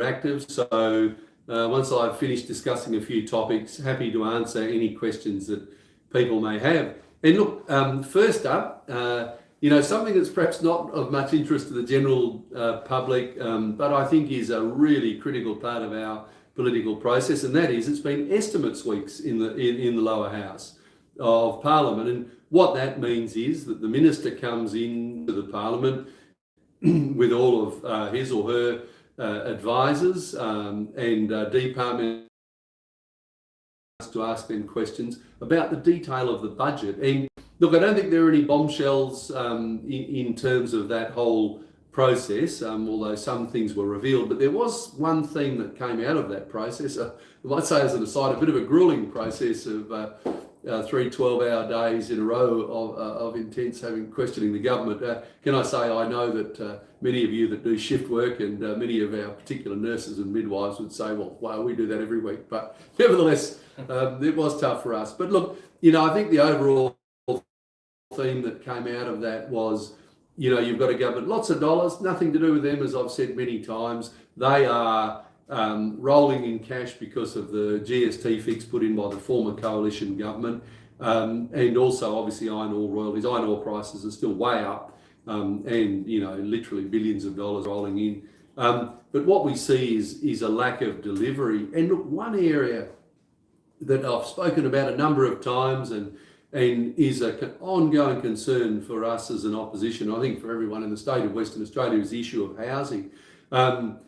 interactive. So once I've finished discussing a few topics, happy to answer any questions that people may have. And look, first up, something that's perhaps not of much interest to the general public, but I think is a really critical part of our political process, and that is it's been estimates weeks in the lower house of Parliament. And what that means is that the minister comes into the Parliament with all of his or her advisors and department to ask them questions about the detail of the budget. And look, I don't think there are any bombshells in terms of that whole process, although some things were revealed. But there was one thing that came out of that process. I might say as an aside, a bit of a grueling process of 3 12-hour days in a row of intense questioning the government. Can I say I know that many of you that do shift work and many of our particular nurses and midwives would say, well, wow, we do that every week. But nevertheless, it was tough for us. But look, I think the overall theme that came out of that was, you've got a government, lots of dollars, nothing to do with them, as I've said many times. They are rolling in cash because of the GST fix put in by the former coalition government, and also obviously iron ore royalties. Iron ore prices are still way up, and literally billions of dollars rolling in. But what we see is a lack of delivery. And look, one area that I've spoken about a number of times and is an ongoing concern for us as an opposition, I think for everyone in the state of Western Australia, is the issue of housing. Obviously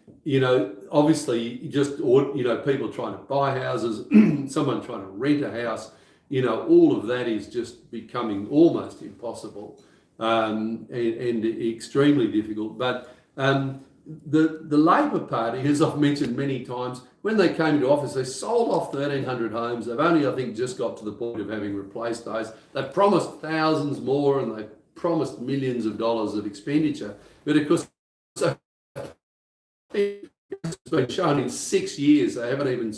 people trying to buy houses, someone trying to rent a house, all of that is just becoming almost impossible and extremely difficult. But the Labor Party, as I've mentioned many times, when they came into office, they sold off 1,300 homes. They've only, I think, just got to the point of having replaced those. They promised thousands more and they promised millions of dollars of expenditure. But of course, it's been shown in 6 years they haven't even,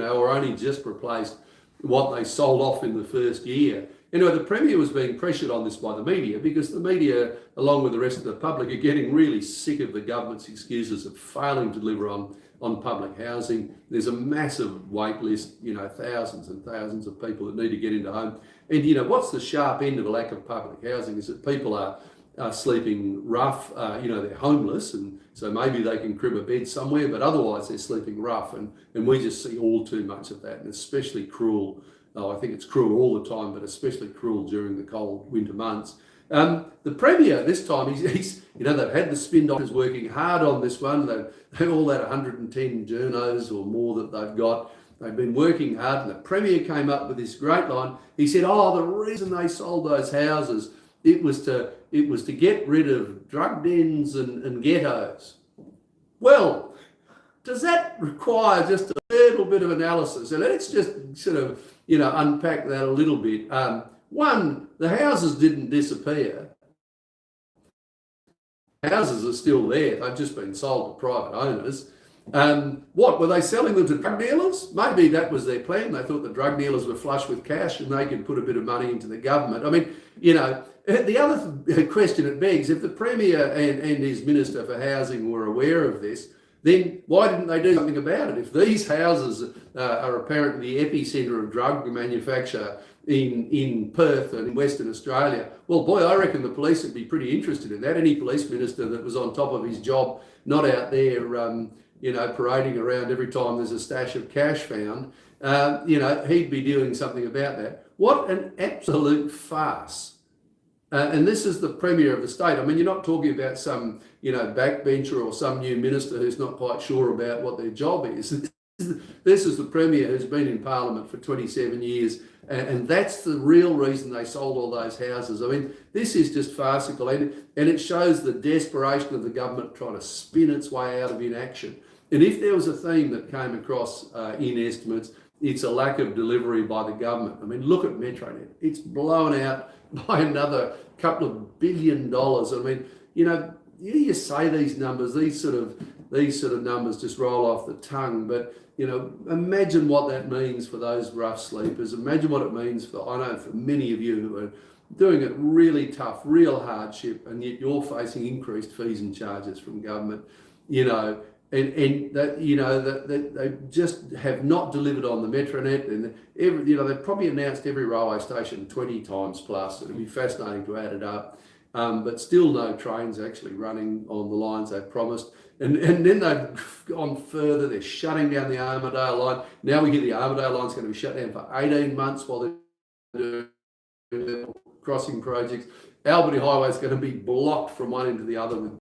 or only just replaced what they sold off in the first year. Anyway, the Premier was being pressured on this by the media because the media, along with the rest of the public, are getting really sick of the government's excuses of failing to deliver on public housing. There's a massive wait list, thousands and thousands of people that need to get into home. And, what's the sharp end of the lack of public housing is that people are sleeping rough, they're homeless, and so maybe they can crib a bed somewhere, but otherwise they're sleeping rough. And we just see all too much of that, and especially cruel. I think it's cruel all the time, but especially cruel during the cold winter months. The Premier this time, he's they've had the spin doctors working hard on this one. They've all that 110 journos or more that they've got. They've been working hard, and the Premier came up with this great line. He said, the reason they sold those houses, it was to get rid of drug dens and ghettos. Well, does that require just a little bit of analysis? And let's just sort of, unpack that a little bit. One, the houses didn't disappear. Houses are still there. They've just been sold to private owners. What, were they selling them to drug dealers? Maybe that was their plan. They thought the drug dealers were flush with cash and they could put a bit of money into the government. I mean, the other question it begs, if the Premier and his Minister for Housing were aware of this, then why didn't they do something about it? If these houses are apparently the epicentre of drug manufacture in Perth and in Western Australia, well, boy, I reckon the police would be pretty interested in that. Any police minister that was on top of his job, not out there, parading around every time there's a stash of cash found, he'd be doing something about that. What an absolute farce. And this is the Premier of the state. I mean, you're not talking about some, backbencher or some new minister who's not quite sure about what their job is. This is the Premier who's been in Parliament for 27 years, and that's the real reason they sold all those houses. I mean, this is just farcical, and it shows the desperation of the government trying to spin its way out of inaction. And if there was a theme that came across in estimates, it's a lack of delivery by the government. I mean, look at Metronet. It's blown out by another couple of $1 billion. I mean, you say these numbers, these sort of numbers just roll off the tongue, but imagine what that means for those rough sleepers. Imagine what it means for many of you who are doing it really tough, real hardship, and yet you're facing increased fees and charges from government. and that, that they just have not delivered on the Metronet, and they've probably announced every railway station 20 times plus. It'll be fascinating to add it up, but still no trains actually running on the lines they've promised. And then they've gone further. They're shutting down the Armadale line. Now we hear the Armadale line's going to be shut down for 18 months while they're doing crossing projects. Albany Highway is going to be blocked from one end to the other with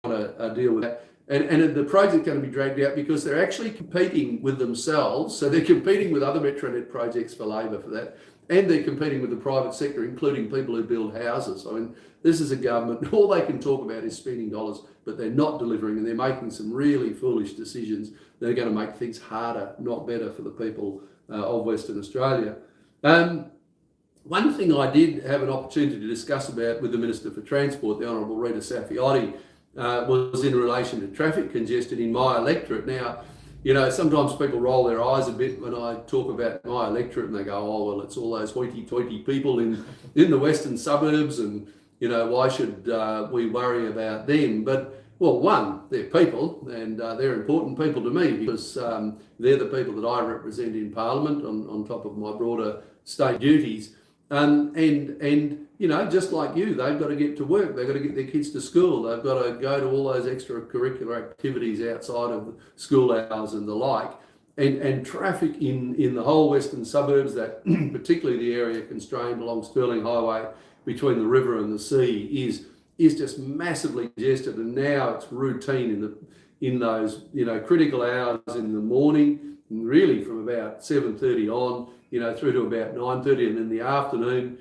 to deal with that. And the project's going to be dragged out because they're actually competing with themselves. So they're competing with other Metronet projects for labour for that. And they're competing with the private sector, including people who build houses. I mean, this is a government, all they can talk about is spending dollars, but they're not delivering, and they're making some really foolish decisions that are going to make things harder, not better, for the people of Western Australia. One thing I did have an opportunity to discuss about with the Minister for Transport, the Honourable Rita Saffioti, was in relation to traffic congestion in my electorate. Now, sometimes people roll their eyes a bit when I talk about my electorate, and they go, oh, well, it's all those hoity-toity people in the western suburbs, and, why should we worry about them? But, well, one, they're people, and they're important people to me because they're the people that I represent in Parliament on top of my broader state duties. And just like you, they've got to get to work. They've got to get their kids to school. They've got to go to all those extracurricular activities outside of school hours and the like. And traffic in the whole western suburbs, that particularly the area constrained along Stirling Highway between the river and the sea, is just massively congested. And now it's routine in those critical hours in the morning, and really from about 7:30 on, through to about 9:30, and in the afternoon,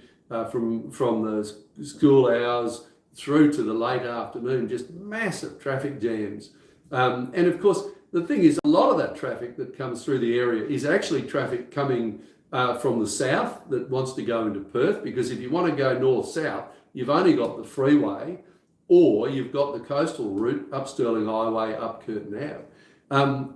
from the school hours through to the late afternoon, just massive traffic jams. And of course, the thing is, a lot of that traffic that comes through the area is actually traffic coming from the south that wants to go into Perth, because if you want to go north-south, you've only got the freeway, or you've got the coastal route up Stirling Highway, up Curtin Ave.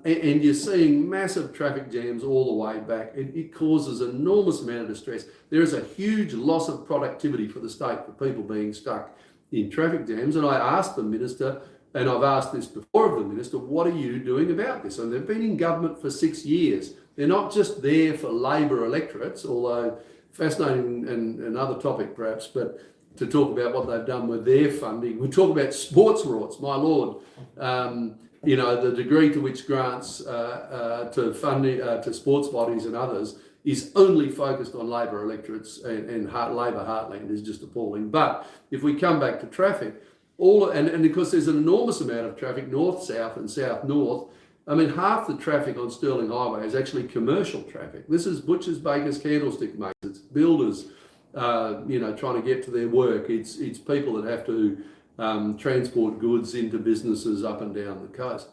And you're seeing massive traffic jams all the way back. It causes an enormous amount of distress. There is a huge loss of productivity for the state for people being stuck in traffic jams. And I asked the Minister, and I've asked this before of the Minister, what are you doing about this? And they've been in government for 6 years. They're not just there for Labor electorates, although fascinating and another topic perhaps, but to talk about what they've done with their funding. We talk about sports rorts, my lord. The degree to which grants to funding to sports bodies and others is only focused on Labor electorates, and Labor heartland is just appalling. But if we come back to traffic, and because there's an enormous amount of traffic north-south and south-north. I mean, half the traffic on Stirling Highway is actually commercial traffic. This is butchers, bakers, candlestick makers, it's builders, trying to get to their work. It's people that have to transport goods into businesses up and down the coast,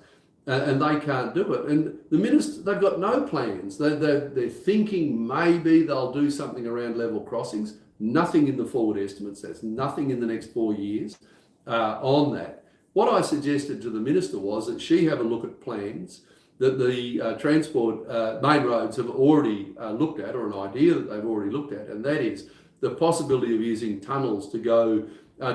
and they can't do it. And the Minister, they've got no plans. They're thinking maybe they'll do something around level crossings. Nothing in the forward estimates. That's nothing in the next 4 years on that. What I suggested to the Minister was that she have a look at plans that the transport main roads have already looked at, or an idea that they've already looked at, and that is the possibility of using tunnels to go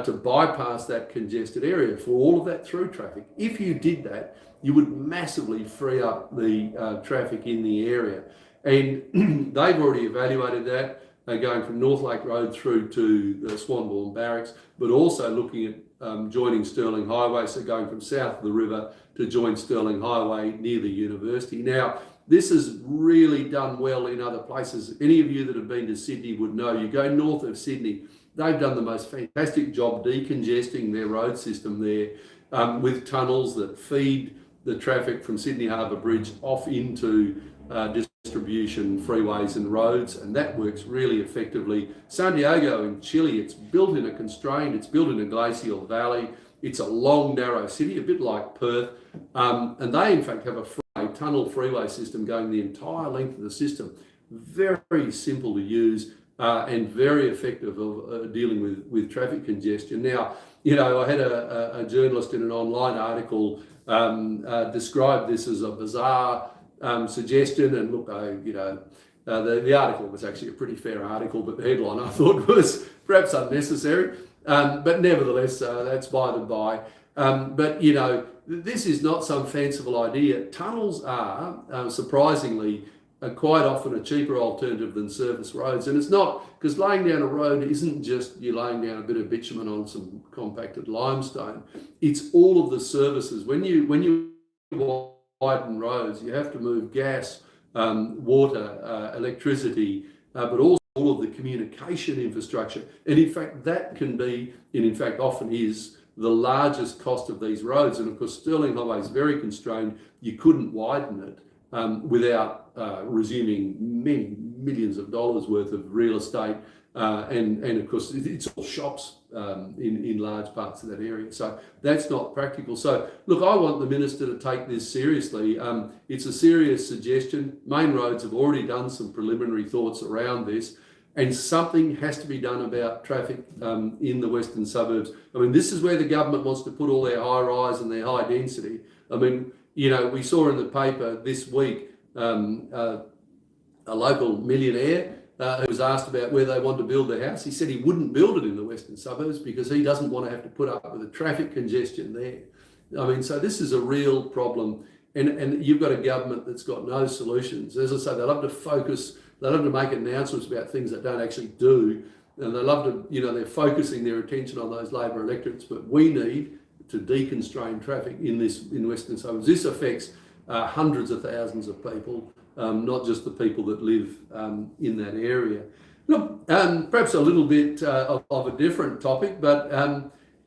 to bypass that congested area for all of that through traffic. If you did that, you would massively free up the traffic in the area. And they've already evaluated that, going from North Lake Road through to the Swanbourne Barracks, but also looking at joining Stirling Highway, so going from south of the river to join Stirling Highway near the university. Now, this is really done well in other places. Any of you that have been to Sydney would know, you go north of Sydney, they've done the most fantastic job decongesting their road system there with tunnels that feed the traffic from Sydney Harbour Bridge off into distribution freeways and roads, and that works really effectively. San Diego in Chile, it's built in a glacial valley. It's a long, narrow city, a bit like Perth, and they in fact have a tunnel freeway system going the entire length of the system. Very simple to use and very effective of dealing with traffic congestion. Now, I had a journalist in an online article describe this as a bizarre suggestion, and look, the article was actually a pretty fair article, but the headline I thought was perhaps unnecessary. But nevertheless, that's by the by. But this is not some fanciful idea. Tunnels are, surprisingly, quite often a cheaper alternative than surface roads. And it's not, because laying down a road isn't just you laying down a bit of bitumen on some compacted limestone. It's all of the services. When you widen roads, you have to move gas, water, electricity, but also all of the communication infrastructure. And in fact, that can be, and in fact often is, the largest cost of these roads. And of course, Stirling Highway is very constrained. You couldn't widen it without resuming many millions of dollars worth of real estate. And of course, it's all shops in large parts of that area. So that's not practical. So look, I want the Minister to take this seriously. It's a serious suggestion. Main Roads have already done some preliminary thoughts around this, and something has to be done about traffic in the western suburbs. I mean, this is where the government wants to put all their high rise and their high density. I mean, you know, we saw in the paper this week a local millionaire who was asked about where they want to build their house. He said he wouldn't build it in the western suburbs because he doesn't want to have to put up with the traffic congestion there. I mean, so this is a real problem, and you've got a government that's got no solutions. As I say, they love to focus, they love to make announcements about things that don't actually do, and they love to, you know, they're focusing their attention on those Labor electorates, but we need to deconstrain traffic in western suburbs. This affects hundreds of thousands of people, not just the people that live in that area. Look, perhaps a little bit of a different topic, but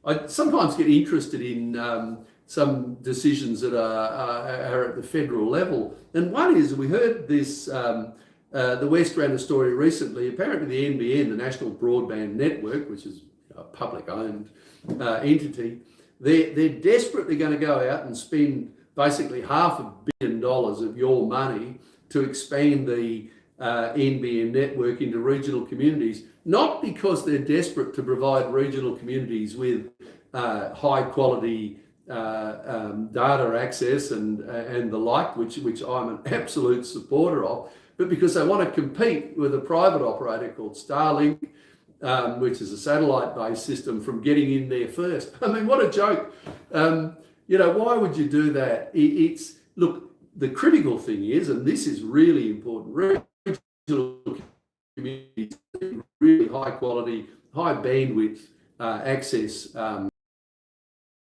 I sometimes get interested in some decisions that are at the federal level. And one is, we heard this, the West ran a story recently, apparently the NBN, the National Broadband Network, which is a public-owned entity, they're desperately going to go out and spend basically $500 million of your money to expand the NBN network into regional communities, not because they're desperate to provide regional communities with high quality data access and the like, which I'm an absolute supporter of, but because they want to compete with a private operator called Starlink, which is a satellite-based system, from getting in there first. I mean, what a joke. You know, why would you do that? Look, the critical thing is, and this is really important, regional communities, really high quality, high bandwidth access.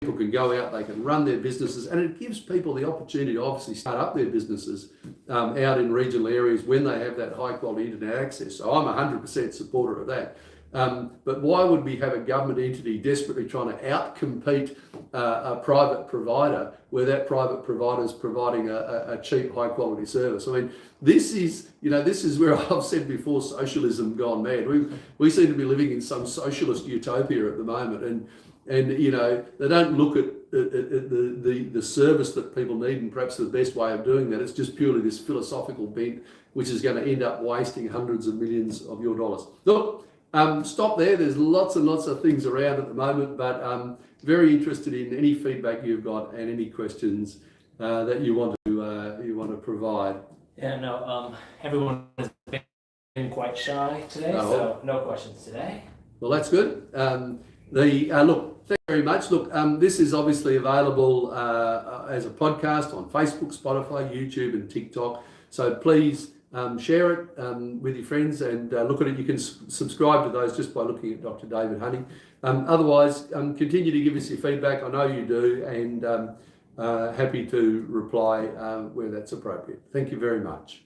People can go out, they can run their businesses, and it gives people the opportunity to obviously start up their businesses out in regional areas when they have that high quality internet access. So I'm 100% supporter of that. But why would we have a government entity desperately trying to outcompete a private provider where that private provider is providing a cheap, high quality service? I mean, this is where I've said before, socialism gone mad. We seem to be living in some socialist utopia at the moment, and you know, they don't look at the service that people need, and perhaps the best way of doing that is just purely this philosophical bent, which is going to end up wasting hundreds of millions of your dollars. Look, stop there. There's lots and lots of things around at the moment, but very interested in any feedback you've got and any questions that you want to provide. Yeah, no, everyone has been quite shy today, so no questions today. Well, that's good. Look, thank you very much. Look, this is obviously available as a podcast on Facebook, Spotify, YouTube, and TikTok. So please share it with your friends and look at it. You can subscribe to those just by looking at Dr. David Honey. Otherwise, continue to give us your feedback. I know you do, and happy to reply where that's appropriate. Thank you very much.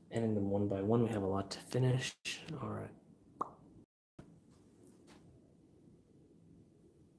And in the one by one, we have a lot to finish. All right.